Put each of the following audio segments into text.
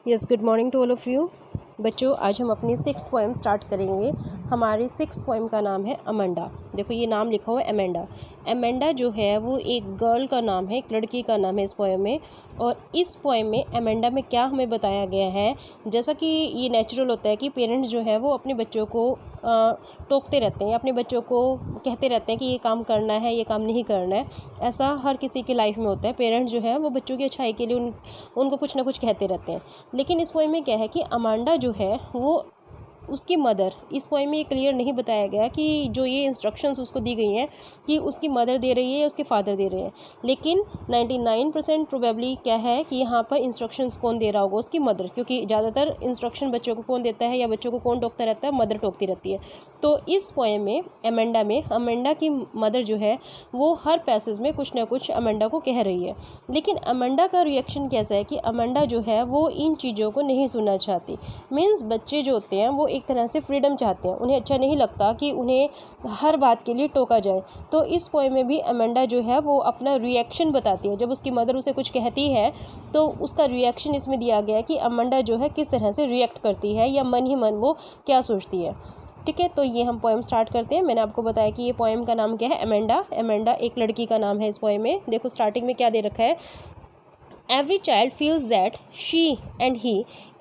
Yes, good morning to all of you. बच्चों, आज हम अपनी 6th पोएम स्टार्ट करेंगे। हमारी 6th पोएम का नाम है अमेंडा। देखो ये नाम लिखा हुआ है अमेंडा। अमेंडा जो है वो एक गर्ल का नाम है, एक लड़की का नाम है इस पोएम में। और इस पोएम में अमेंडा में क्या हमें बताया गया है, जैसा कि ये नेचुरल होता है कि पेरेंट्स जो है वो अपने बच्चों को टोकते रहते हैं, अपने बच्चों को कहते रहते हैं कि ये काम करना है, ये काम नहीं करना है। ऐसा हर किसी की लाइफ में होता है। पेरेंट्स जो है वो बच्चों की अच्छाई के लिए उनको कुछ ना कुछ कहते रहते हैं। लेकिन इस पोएम में क्या है कि अमांडा जो है वो उसकी मदर, इस पोएम में ये क्लियर नहीं बताया गया कि जो ये इंस्ट्रक्शंस उसको दी गई हैं कि उसकी मदर दे रही है या उसके फादर दे रहे हैं। लेकिन 99% प्रोबेबली क्या है कि यहाँ पर इंस्ट्रक्शंस कौन दे रहा होगा, उसकी मदर, क्योंकि ज़्यादातर इंस्ट्रक्शन बच्चों को कौन देता है या बच्चों को कौन टोकता रहता है, मदर टोकती रहती है। तो इस पोएम में अमेंडा की मदर जो है वो हर पैसेज में कुछ ना कुछ अमेंडा को कह रही है। लेकिन अमेंडा का रिएक्शन कैसा है कि अमेंडा जो है वो इन चीज़ों को नहीं सुनना चाहती। मीन्स बच्चे जो होते हैं वो एक तरह से फ्रीडम चाहते हैं, उन्हें अच्छा नहीं लगता कि उन्हें हर बात के लिए टोका जाए। तो इस पोएम में भी अमेंडा जो है वो अपना रिएक्शन बताती है। जब उसकी मदर उसे कुछ कहती है तो उसका रिएक्शन इसमें दिया गया है कि अमेंडा जो है किस तरह से रिएक्ट करती है या मन ही मन वो क्या सोचती है। ठीक है, तो ये हम पोएम स्टार्ट करते हैं। मैंने आपको बताया कि ये पोएम का नाम क्या है, अमेंडा एक लड़की का नाम है इस पोएम में। देखो स्टार्टिंग में क्या दे रखा है, Every child feels that she and he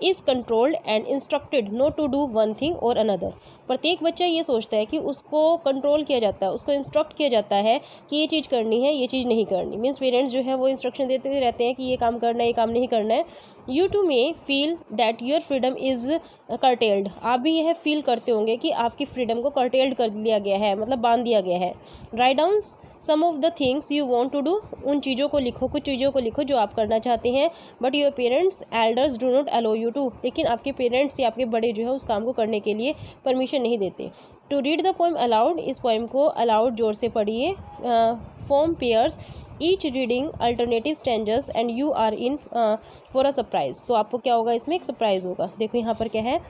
is controlled and instructed not to do one thing or another। प्रत्येक बच्चा ये सोचता है कि उसको कंट्रोल किया जाता है, उसको इंस्ट्रक्ट किया जाता है कि ये चीज़ करनी है, ये चीज़ नहीं करनी। मीन्स पेरेंट्स जो है वो इंस्ट्रक्शन देते रहते हैं कि ये काम करना है, ये काम नहीं करना है। You too may feel that your freedom is curtailed. आप भी यह फील करते होंगे कि आपकी फ्रीडम को कर्टेल्ड कर दिया गया है, मतलब बांध दिया गया है। Write down some of the things you want to do. उन चीज़ों को लिखो, कुछ चीज़ों को लिखो जो आप करना चाहते हैं। But your parents elders do not allow you to. लेकिन आपके पेरेंट्स या आपके बड़े जो है उस काम को करने के लिए परमिशन नहीं देते। To read the poem aloud, इस पोएम को अलाउड जोर से पढ़िए। Form pairs each reading alternative stanzas and you are in for a surprise. तो आपको क्या होगा, इसमें एक सरप्राइज होगा। देखो यहाँ पर क्या है,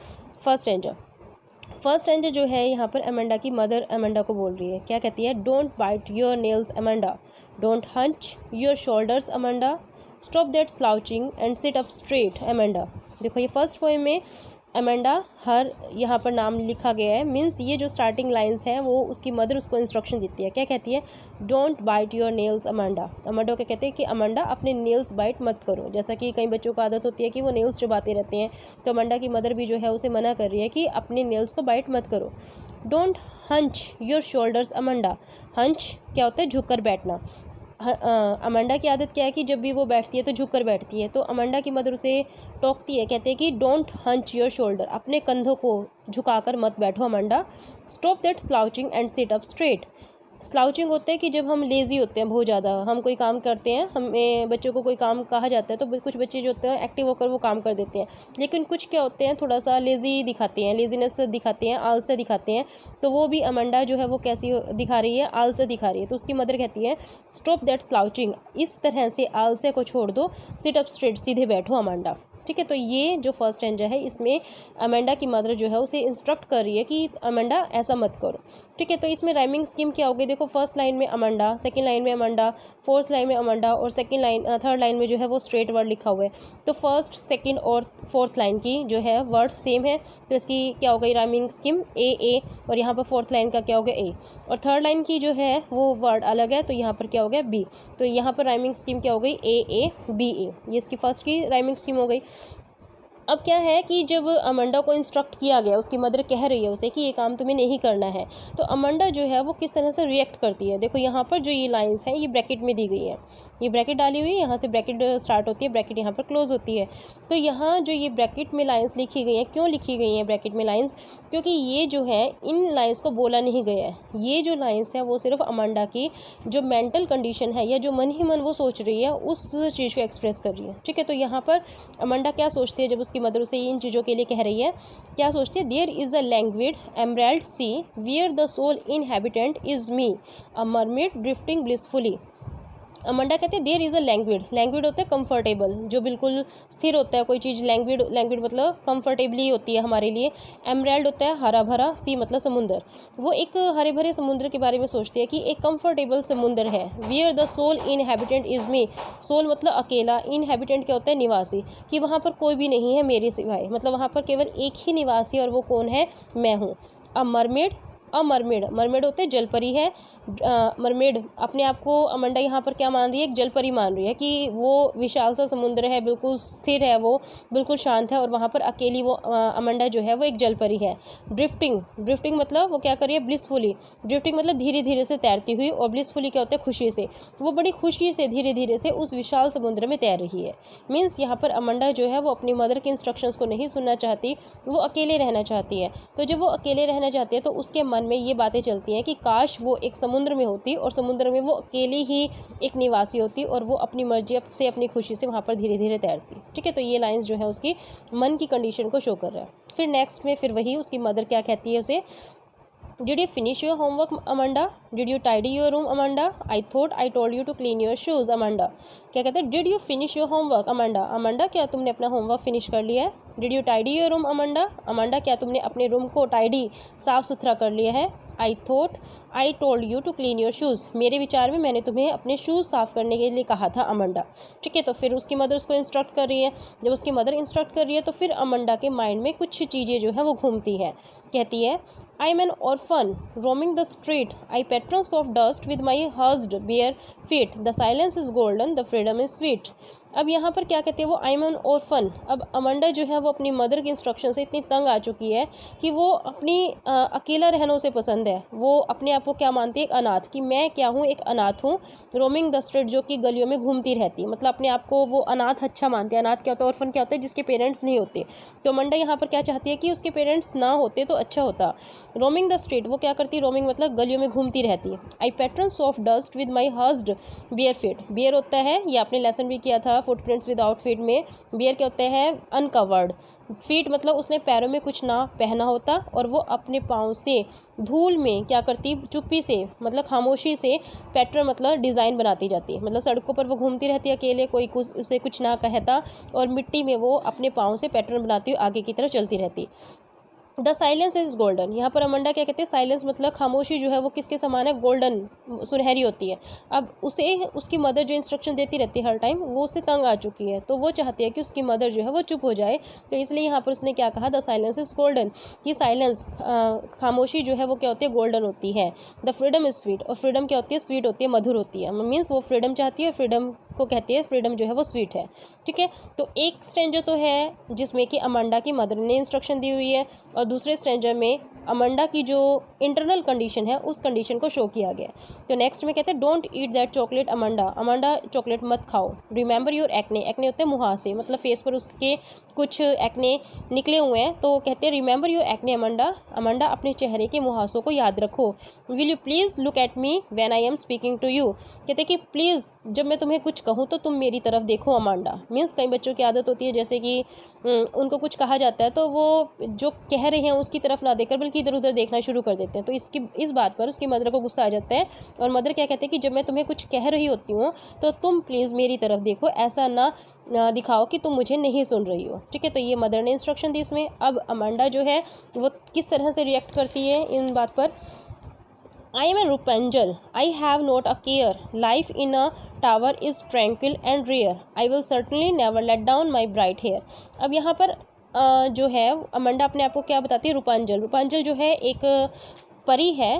फर्स्ट स्टैंजर जो है यहाँ पर अमेंडा की मदर अमेंडा को बोल रही है। क्या कहती है, don't bite your nails Amanda, don't hunch your shoulders Amanda, stop that slouching and sit up straight Amanda. देखो ये फर्स्ट पोएम में अमेंडा हर यहाँ पर नाम लिखा गया है। मीन्स ये जो स्टार्टिंग लाइंस हैं वो उसकी मदर उसको इंस्ट्रक्शन देती है। क्या कहती है, don't bite your nails Amanda. Amanda क्या कहते हैं कि अमेंडा अपने नेल्स बाइट मत करो। जैसा कि कई बच्चों को आदत होती है कि वो नेल्स चबाते रहते हैं, तो अमेंडा की मदर भी जो है उसे मना कर रही है कि अपने नेल्स को बाइट मत करो। Don't hunch your shoulders Amanda. Hunch क्या होता है, झुक कर बैठना। अमेंडा की आदत क्या है कि जब भी वो बैठती है तो झुक कर बैठती है। तो अमेंडा की मदर उसे टोकती है, कहते हैं कि डोंट हंच योर शोल्डर, अपने कंधों को झुकाकर मत बैठो Amanda. Stop that slouching and sit up straight. Slouching होता है कि जब हम लेज़ी होते हैं, बहुत ज़्यादा हम कोई काम करते हैं, हमें बच्चों को कोई काम कहा जाता है तो कुछ बच्चे जो होते हैं एक्टिव होकर वो काम कर देते हैं। लेकिन कुछ क्या होते हैं, थोड़ा सा लेज़ी दिखाते हैं, लेज़ीनेस दिखाते हैं, आलस्य दिखाते हैं। तो वो भी अमेंडा जो है वो कैसी दिखा रही है, आलस्य दिखा रही है। तो उसकी मदर कहती है स्टॉप दैट स्लाउचिंग, इस तरह से आलस्य को छोड़ दो, सिट अप स्ट्रेट, सीधे बैठो अमेंडा। ठीक है, तो ये जो फर्स्ट स्टैंजा है इसमें अमेंडा की मदर जो है उसे इंस्ट्रक्ट कर रही है कि अमेंडा ऐसा मत करो। ठीक है, तो इसमें राइमिंग स्कीम क्या होगी, देखो फर्स्ट लाइन में अमेंडा, सेकंड लाइन में अमेंडा, फोर्थ लाइन में अमेंडा और थर्ड लाइन में जो है वो स्ट्रेट वर्ड लिखा हुआ है। तो फर्स्ट, सेकंड और फोर्थ लाइन की जो है वर्ड सेम है, तो इसकी क्या हो गई राइमिंग स्कीम, ए, और यहाँ पर फोर्थ लाइन का क्या हो गया, ए। और थर्ड लाइन की जो है वो वर्ड अलग है, तो यहाँ पर क्या हो गया, बी। तो यहाँ पर राइमिंग स्कीम क्या हो गई, ए बी ए। ये इसकी फर्स्ट की राइमिंग स्कीम हो गई। अब क्या है कि जब अमेंडा को इंस्ट्रक्ट किया गया, उसकी मदर कह रही है उसे कि ये काम तुम्हें नहीं करना है, तो अमेंडा जो है वो किस तरह से रिएक्ट करती है। देखो यहाँ पर जो ये लाइंस हैं ये ब्रैकेट में दी गई है, ये ब्रैकेट डाली हुई है, यहाँ से ब्रैकेट स्टार्ट होती है, ब्रैकेट यहाँ पर क्लोज होती है। तो यहाँ जो ये ब्रैकेट में लाइंस लिखी गई हैं, क्यों लिखी गई हैं ब्रैकेट में लाइंस, क्योंकि ये जो है इन लाइंस को बोला नहीं गया है। ये जो लाइंस है वो सिर्फ अमेंडा की जो मेंटल कंडीशन है या जो मन ही मन वो सोच रही है उस चीज़ को एक्सप्रेस कर रही है। ठीक है, तो यहाँ पर अमेंडा क्या सोचती है जब उसकी मदर उसे इन चीज़ों के लिए कह रही है, क्या सोचती है, there is a languid emerald sea where the sole inhabitant is me, a mermaid drifting blissfully. Amanda कहते हैं देयर इज़ अ लैंग्विड, लैंग्विड होता है कंफर्टेबल, जो बिल्कुल स्थिर होता है कोई चीज़, लैंग्विड, लैंग्विड मतलब कंफर्टेबली होती है हमारे लिए। एमराल्ड होता है हरा भरा, सी मतलब समुंदर, वो एक हरे भरे समुद्र के बारे में सोचती है कि एक कंफर्टेबल समुंदर है। Where the sole inhabitant is me, sole मतलब अकेला, इनहैबिटेंट क्या होता है निवासी, कि वहाँ पर कोई भी नहीं है मेरे सिवाय, मतलब वहाँ पर केवल एक ही निवासी और वो कौन है, मैं हूँ। अ मरमेड, मरमेड होते हैं जलपरी है। मरमेड अपने आप को अमंडा यहाँ पर क्या मान रही है, एक जलपरी मान रही है कि वो विशाल सा समुद्र है, बिल्कुल स्थिर है, वो बिल्कुल शांत है, और वहाँ पर अकेली वो अमंडा जो है वो एक जलपरी है। ड्रिफ्टिंग, ड्रिफ्टिंग मतलब वो क्या कर रही है, ब्लिसफुली, ड्रिफ्टिंग मतलब धीरे धीरे से तैरती हुई, और ब्लिसफुली क्या होता है, खुशी से, वो बड़ी खुशी से धीरे धीरे से उस विशाल समुद्र में तैर रही है। मीन्स यहाँ पर अमंडा जो है वो अपनी मदर के इंस्ट्रक्शंस को नहीं सुनना चाहती, वो अकेले रहना चाहती है। तो जब वो अकेले रहना चाहती है तो उसके मन में ये बातें चलती हैं कि काश वो एक समुद्र में होती और समुद्र में वो अकेली ही एक निवासी होती और वो अपनी मर्जी से अपनी खुशी से वहाँ पर धीरे धीरे तैरती। ठीक है, तो ये लाइंस जो है उसकी मन की कंडीशन को शो कर रहा है। फिर नेक्स्ट में फिर वही उसकी मदर क्या कहती है उसे, did you finish your homework Amanda, did you tidy your room Amanda, I thought I told you to clean your shoes Amanda. क्या कहते हैं, did you finish your homework Amanda, Amanda क्या तुमने अपना होमवर्क फिनिश कर लिया है। Did you tidy your room Amanda, Amanda क्या तुमने अपने रूम को टाइडी साफ़ सुथरा कर लिया है। I thought I told you to clean your shoes, मेरे विचार में मैंने तुम्हें अपने शूज़ साफ़ करने के लिए कहा था अमंडा। ठीक है, तो फिर उसकी मदर उसको इंस्ट्रक्ट कर रही है। जब उसकी मदर इंस्ट्रक्ट कर रही है तो फिर अमंडा के माइंड में कुछ चीज़ें जो है वो घूमती हैं। कहती है, I am an orphan roaming the street. I patrons of dust with my husked bare feet. The silence is golden, the freedom is sweet. अब यहाँ पर क्या कहते हैं वो, आई एम एन ऑर्फन। अब अमंडा जो है वो अपनी मदर के इंस्ट्रक्शन से इतनी तंग आ चुकी है कि वो अपनी अकेला रहना उसे पसंद है। वो अपने आप को क्या मानती है, एक अनाथ, कि मैं क्या हूँ, एक अनाथ हूँ। रोमिंग द स्ट्रीट जो कि गलियों में घूमती रहती है, मतलब अपने आप को वो अनाथ अच्छा मानती है। अनाथ क्या होता है, ऑर्फन क्या होता है, जिसके पेरेंट्स नहीं होते। तो अमंडा यहाँ पर क्या चाहती है कि उसके पेरेंट्स ना होते तो अच्छा होता। रोमिंग द स्ट्रीट वो क्या करती है, रोमिंग मतलब गलियों में घूमती रहती है। I patterns of dust with my hushed bare feet, bare होता है, ये आपने लेसन भी किया था फुटप्रिंट्स विदाउट फीट में। बियर क्या होते हैं, अनकवर्ड। फीट मतलब उसने पैरों में कुछ ना पहना होता, और वो अपने पाँव से धूल में क्या करती, चुप्पी से मतलब खामोशी से पैटर्न मतलब डिज़ाइन बनाती जाती है। मतलब सड़कों पर वो घूमती रहती है अकेले, कोई कुछ उसे कुछ ना कहता, और मिट्टी में वो अपने पाँव से पैटर्न बनाती हुई आगे की तरफ चलती रहती। द साइलेंस इज़ गोल्डन, यहाँ पर अमंडा क्या कहते हैं, साइलेंस मतलब खामोशी जो है वो किसके समान है, गोल्डन, सुनहरी होती है। अब उसे उसकी मदर जो इंस्ट्रक्शन देती रहती है हर टाइम, वो उससे तंग आ चुकी है, तो वो चाहती है कि उसकी मदर जो है वो चुप हो जाए। तो इसलिए यहाँ पर उसने क्या कहा, द साइलेंस इज़ गोल्डन, कि साइलेंस खामोशी जो है वो क्या होती है, गोल्डन होती है। द फ्रीडम इज़ स्वीट, और फ्रीडम क्या होती है, स्वीट होती है, मधुर होती है। मीन्स वो फ्रीडम चाहती है, फ्रीडम को कहती है फ्रीडम जो है वो स्वीट है। ठीक है, तो एक स्ट्रेंजर तो है जिसमें कि अमंडा की मदर ने इंस्ट्रक्शन दी हुई है, और दूसरे स्ट्रेंजर में अमंडा की जो इंटरनल कंडीशन है उस कंडीशन को शो किया गया। तो नेक्स्ट में कहते हैं, don't eat that chocolate Amanda, Amanda chocolate मत खाओ। रिमेंबर योर एक्ने, एक्ने होते हैं मुहासे, मतलब फेस पर उसके कुछ एक्ने निकले हुए हैं, तो कहते हैं remember your acne Amanda, Amanda अपने चेहरे के मुहासों को याद रखो। Will you please look at me when I am speaking to you, कहते हैं कि प्लीज़ जब मैं तुम्हें कुछ कहूँ तो तुम मेरी तरफ देखो अमंडा। मीन्स कई बच्चों की आदत होती है जैसे कि उनको कुछ कहा जाता है तो वो जो कह रहे हैं उसकी तरफ ना देखकर बल्कि इधर उधर देखना शुरू कर देते हैं। तो इस बात पर उसकी मदर को गुस्सा आ जाता है, और मदर क्या कहते हैं कि जब मैं तुम्हें कुछ कह रही होती हूँ तो तुम प्लीज़ मेरी तरफ देखो, ऐसा ना दिखाओ कि तुम मुझे नहीं सुन रही हो। ठीक है, तो ये मदर ने इंस्ट्रक्शन दी इसमें। अब अमंडा जो है वो किस तरह से रिएक्ट करती है इन बात पर, I am a Rapunzel. I have not a care. Life in a tower is tranquil and rare. I will certainly never let down my bright hair. अब यहाँ पर जो है अमंडा अपने आप को क्या बताती है, रूपांजल। रूपांजल जो है एक परी है।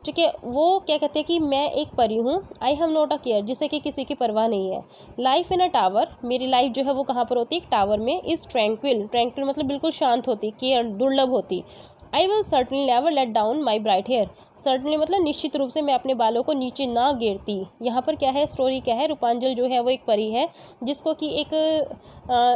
ठीक है, वो क्या कहते हैं कि मैं एक परी हूँ। I have not a care, जिसे कि किसी की परवाह नहीं है। लाइफ इन अ टावर, मेरी लाइफ जो है वो कहाँ पर होती है, एक टावर में। इज़ ट्रैंक्विल, ट्रैंक्विल मतलब बिल्कुल शांत होती, केयर दुर्लभ होती। I will certainly never let down my bright hair, certainly मतलब निश्चित रूप से मैं अपने बालों को नीचे ना गिरती। यहाँ पर क्या है, स्टोरी क्या है, रूपांजल जो है वो एक परी है जिसको कि एक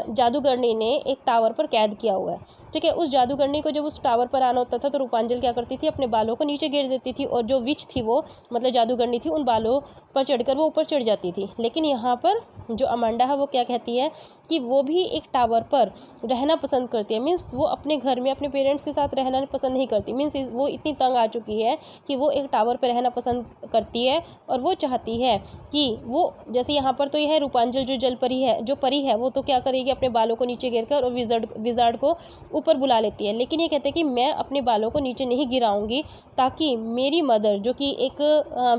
जादूगरनी ने एक टावर पर कैद किया हुआ है। ठीक है। उस जादूगरनी को जब उस टावर पर आना होता था तो रूपांजल क्या करती थी, अपने बालों को नीचे गिर देती थी, और जो विच थी वो मतलब जादूगरनी थी, उन बालों पर चढ़कर वो ऊपर चढ़ जाती थी। लेकिन यहाँ पर जो अमांडा है वो क्या कहती है कि वो भी एक टावर पर रहना पसंद करती है। मीन्स वो अपने घर में अपने पेरेंट्स के साथ रहना पसंद नहीं करती। मीन्स वो इतनी तंग आ चुकी है कि वो एक टावर पर रहना पसंद करती है, और वो चाहती है कि वो, जैसे यहाँ पर तो यह है रूपांजल जो जल परी है, जो परी है, वो तो क्या करेगी, अपने बालों को नीचे गिरकर और विजार्ड को ऊपर बुला लेती है। लेकिन ये कहते हैं कि मैं अपने बालों को नीचे नहीं गिराऊंगी, ताकि मेरी मदर जो कि एक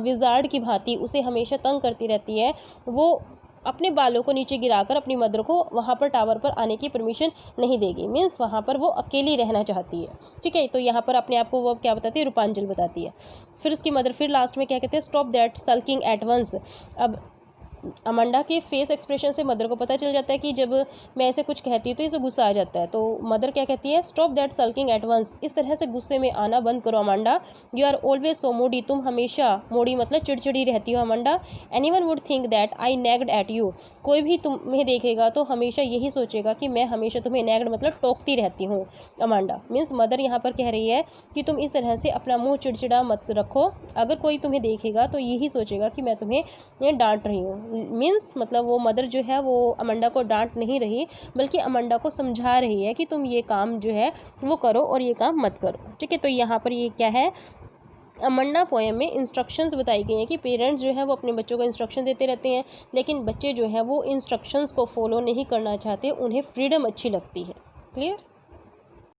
विजार्ड की भांति उसे हमेशा तंग करती रहती है, वो अपने बालों को नीचे गिराकर अपनी मदर को वहाँ पर टावर पर आने की परमिशन नहीं देगी। मीन्स वहाँ पर वो अकेली रहना चाहती है। ठीक है, तो यहाँ पर अपने आप को वो क्या बताती है, रूपांजल बताती है। फिर उसकी मदर फिर लास्ट में क्या कहते हैं, stop that sulking at once. अब अमांडा के फेस एक्सप्रेशन से मदर को पता चल जाता है कि जब मैं ऐसे कुछ कहती हूँ तो इसे गुस्सा आ जाता है। तो मदर क्या कहती है, stop that sulking at once. इस तरह से गुस्से में आना बंद करो Amanda. You are always so moody. तुम हमेशा, मूडी मतलब चिड़चिड़ी रहती हो Amanda. Anyone would think that I nagged at you. कोई भी तुम्हें देखेगा तो हमेशा यही सोचेगा कि मैं हमेशा तुम्हें नेग्ड मतलब टोकती रहती हूँ अमांडा। मीन्स मदर यहाँ पर कह रही है कि तुम इस तरह से अपना मुँह चिड़चिड़ा मत रखो। अगर कोई तुम्हें देखेगा तो यही सोचेगा कि मैं तुम्हें ये डांट रही हूँ। मीन्स मतलब वो मदर जो है वो अमांडा को डांट नहीं रही, बल्कि अमांडा को समझा रही है कि तुम ये काम जो है वो करो और ये काम मत करो। ठीक है, तो यहाँ पर ये क्या है, अमांडा पोएम में इंस्ट्रक्शंस बताई गई हैं कि पेरेंट्स जो है वो अपने बच्चों को इंस्ट्रक्शन देते रहते हैं, लेकिन बच्चे जो है वो इंस्ट्रक्शंस को फॉलो नहीं करना चाहते, उन्हें फ्रीडम अच्छी लगती है। क्लियर।